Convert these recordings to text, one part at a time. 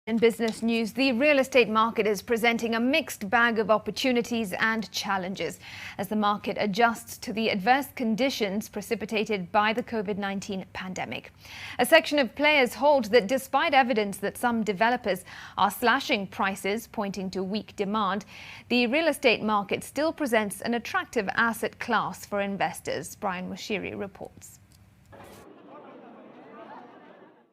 In business news, the real estate market is presenting a mixed bag of opportunities and challenges as the market adjusts to the adverse conditions precipitated by the COVID-19 pandemic. A section of players hold that despite evidence that some developers are slashing prices, pointing to weak demand, the real estate market still presents an attractive asset class for investors. Brian Mushiri reports.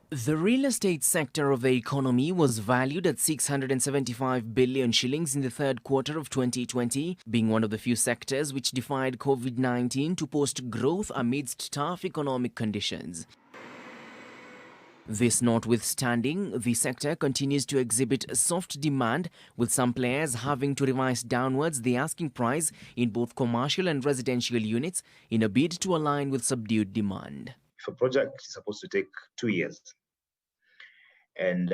The real estate sector of the economy was valued at 675 billion shillings in the third quarter of 2020, being one of the few sectors which defied COVID-19 to post growth amidst tough economic conditions. This notwithstanding, the sector continues to exhibit soft demand, with some players having to revise downwards the asking price in both commercial and residential units in a bid to align with subdued demand. If a project is supposed to take 2 years, and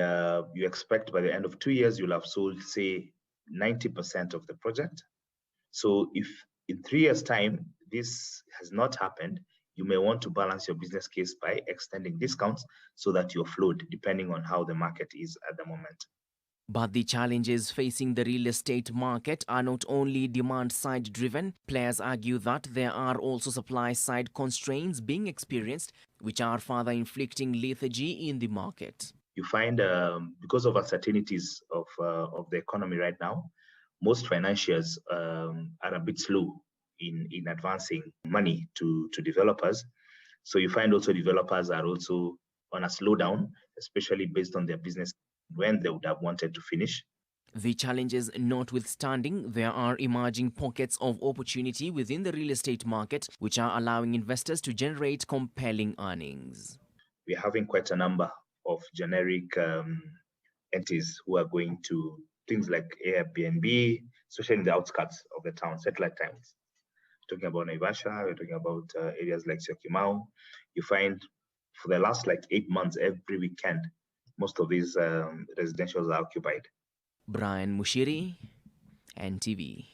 you expect by the end of 2 years you'll have sold, say, 90% of the project. So if in 3 years' time this has not happened, you may want to balance your business case by extending discounts so that you're flowed, depending on how the market is at the moment. But the challenges facing the real estate market are not only demand-side driven. Players argue that there are also supply-side constraints being experienced, which are further inflicting lethargy in the market. You find because of uncertainties of the economy right now, most financiers are a bit slow in advancing money to developers. So you find also developers are also on a slowdown, especially based on their business when they would have wanted to finish. The challenges notwithstanding, there are emerging pockets of opportunity within the real estate market, which are allowing investors to generate compelling earnings. We're having quite a number of generic entities who are going to things like Airbnb, especially in the outskirts of the town, satellite towns. Talking about Naivasha, we're talking about areas like Syokimau. You find for the last 8 months, every weekend, most of these residentials are occupied. Brian Mushiri, NTV.